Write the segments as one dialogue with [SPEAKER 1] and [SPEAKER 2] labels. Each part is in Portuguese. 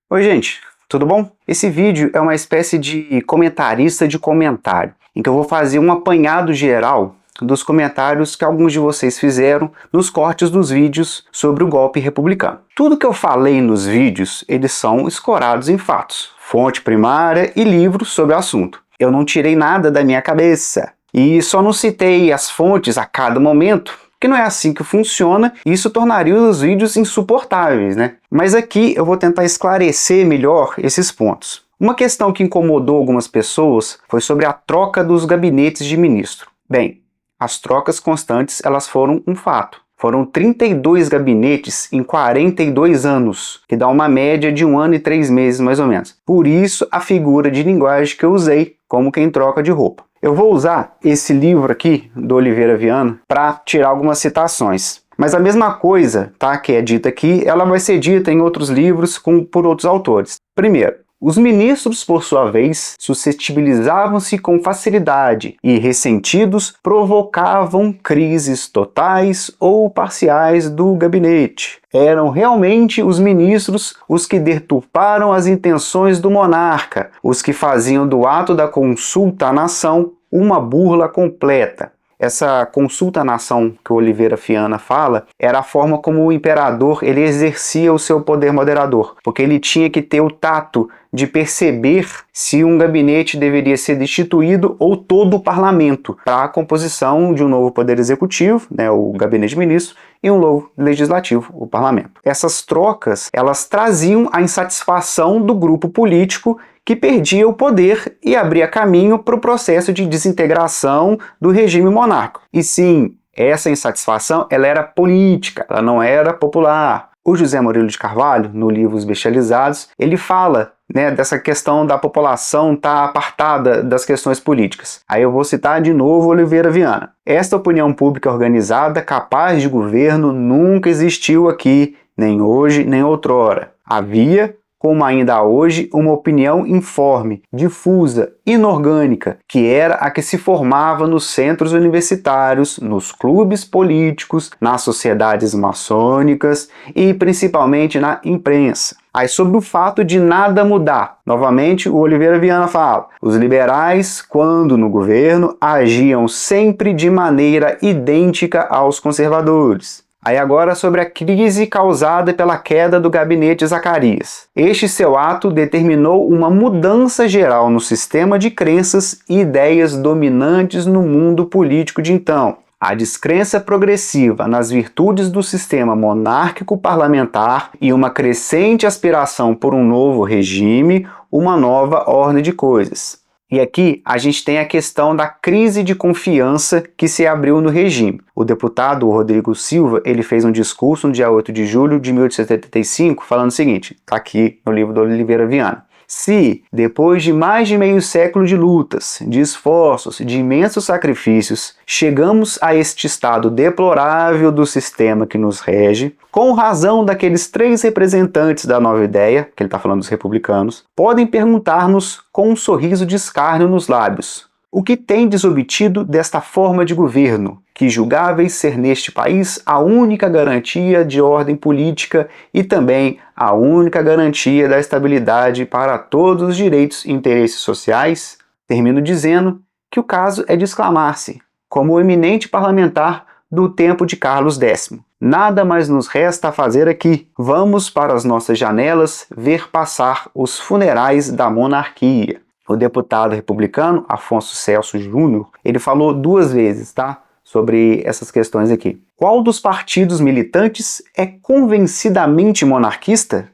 [SPEAKER 1] Oi gente, tudo bom? Esse vídeo é uma espécie de comentarista de comentário, em que eu vou fazer um apanhado geral dos comentários que alguns de vocês fizeram nos cortes dos vídeos sobre o golpe republicano. Tudo que eu falei nos vídeos, eles são escorados em fatos, fonte primária e livros sobre o assunto. Eu não tirei nada da minha cabeça e só não citei as fontes a cada momento, que não é assim que funciona, e isso tornaria os vídeos insuportáveis, né? Mas aqui eu vou tentar esclarecer melhor esses pontos. Uma questão que incomodou algumas pessoas foi sobre a troca dos gabinetes de ministro. Bem, as trocas constantes elas foram um fato. Foram 32 gabinetes em 42 anos, que dá uma média de 1 ano e 3 meses mais ou menos. Por isso a figura de linguagem que eu usei como quem troca de roupa. Eu vou usar esse livro aqui, do Oliveira Viana, para tirar algumas citações. Mas a mesma coisa, tá, que é dita aqui, ela vai ser dita em outros livros por outros autores. Primeiro, os ministros, por sua vez, suscetibilizavam-se com facilidade e, ressentidos, provocavam crises totais ou parciais do gabinete. Eram realmente os ministros os que deturparam as intenções do monarca, os que faziam do ato da consulta à nação uma burla completa. Essa consulta à nação que o Oliveira Viana fala era a forma como o imperador ele exercia o seu poder moderador, porque ele tinha que ter o tato de perceber se um gabinete deveria ser destituído ou todo o parlamento para a composição de um novo poder executivo, né, o gabinete de ministros, e um novo legislativo, o parlamento. Essas trocas, elas traziam a insatisfação do grupo político que perdia o poder e abria caminho para o processo de desintegração do regime monárquico. E sim, essa insatisfação ela era política, ela não era popular. O José Murilo de Carvalho, no livro Os Bestializados, ele fala, né, dessa questão da população estar apartada das questões políticas. Aí eu vou citar de novo Oliveira Viana. Esta opinião pública organizada, capaz de governo, nunca existiu aqui, nem hoje, nem outrora. Havia, como ainda há hoje, uma opinião informe, difusa, inorgânica, que era a que se formava nos centros universitários, nos clubes políticos, nas sociedades maçônicas e principalmente na imprensa. Aí sobre o fato de nada mudar, novamente o Oliveira Viana fala, os liberais, quando no governo, agiam sempre de maneira idêntica aos conservadores. Aí agora sobre a crise causada pela queda do gabinete Zacarias. Este seu ato determinou uma mudança geral no sistema de crenças e ideias dominantes no mundo político de então. A descrença progressiva nas virtudes do sistema monárquico-parlamentar e uma crescente aspiração por um novo regime, uma nova ordem de coisas. E aqui a gente tem a questão da crise de confiança que se abriu no regime. O deputado Rodrigo Silva, ele fez um discurso no dia 8 de julho de 1875 falando o seguinte, está aqui no livro do Oliveira Viana. Se, depois de mais de meio século de lutas, de esforços, de imensos sacrifícios, chegamos a este estado deplorável do sistema que nos rege, com razão daqueles 3 representantes da nova ideia, que ele está falando dos republicanos, podem perguntar-nos com um sorriso de escárnio nos lábios, o que tendes obtido desta forma de governo, que julgáveis ser neste país a única garantia de ordem política e também a única garantia da estabilidade para todos os direitos e interesses sociais? Termino dizendo que o caso é de exclamar-se, como o eminente parlamentar do tempo de Carlos X. Nada mais nos resta a fazer aqui. Vamos para as nossas janelas ver passar os funerais da monarquia. O deputado republicano Afonso Celso Júnior, ele falou 2 vezes, tá? Sobre essas questões aqui. Qual dos partidos militantes é convencidamente monarquista?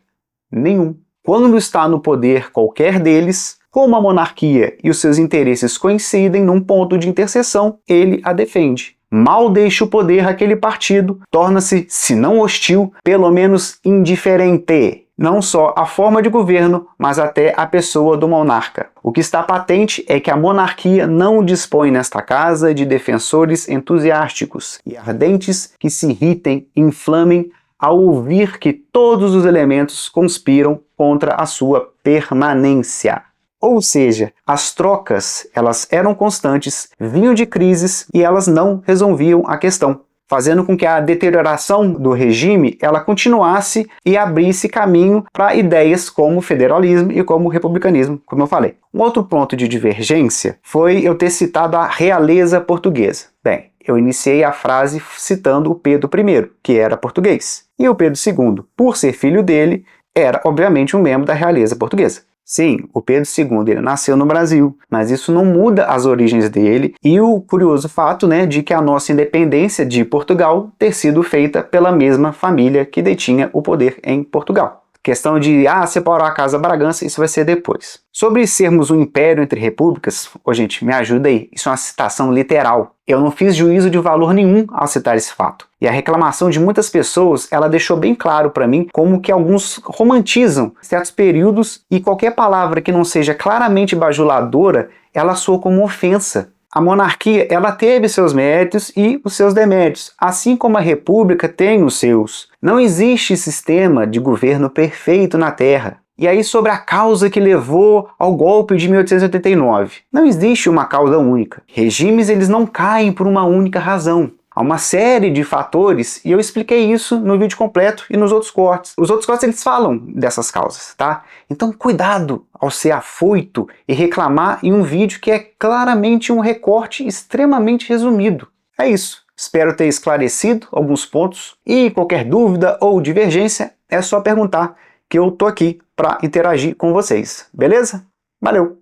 [SPEAKER 1] Nenhum. Quando está no poder qualquer deles, como a monarquia e os seus interesses coincidem num ponto de interseção, ele a defende. Mal deixa o poder aquele partido, torna-se, se não hostil, pelo menos indiferente. Não só a forma de governo, mas até a pessoa do monarca. O que está patente é que a monarquia não dispõe nesta casa de defensores entusiásticos e ardentes que se irritem e inflamem ao ouvir que todos os elementos conspiram contra a sua permanência. Ou seja, as trocas elas eram constantes, vinham de crises e elas não resolviam a questão. fazendo com que a deterioração do regime ela continuasse e abrisse caminho para ideias como o federalismo e como o republicanismo, como eu falei. Um outro ponto de divergência foi eu ter citado a realeza portuguesa. Bem, eu iniciei a frase citando o Pedro I, que era português. E o Pedro II, por ser filho dele, era obviamente um membro da realeza portuguesa. Sim, o Pedro II ele nasceu no Brasil, mas isso não muda as origens dele e o curioso fato, de que a nossa independência de Portugal ter sido feita pela mesma família que detinha o poder em Portugal. Questão de, separar a Casa Bragança, isso vai ser depois. Sobre sermos um império entre repúblicas, gente, me ajuda aí, isso é uma citação literal. Eu não fiz juízo de valor nenhum ao citar esse fato. E a reclamação de muitas pessoas, ela deixou bem claro para mim como que alguns romantizam certos períodos e qualquer palavra que não seja claramente bajuladora, ela soa como ofensa. A monarquia, ela teve seus méritos e os seus deméritos, assim como a república tem os seus. Não existe sistema de governo perfeito na Terra. E aí sobre a causa que levou ao golpe de 1889. Não existe uma causa única. Regimes eles não caem por uma única razão. Há uma série de fatores e eu expliquei isso no vídeo completo e nos outros cortes. Os outros cortes eles falam dessas causas, tá? Então cuidado ao ser afoito e reclamar em um vídeo que é claramente um recorte extremamente resumido. É isso. Espero ter esclarecido alguns pontos e qualquer dúvida ou divergência é só perguntar que eu tô aqui para interagir com vocês. Beleza? Valeu!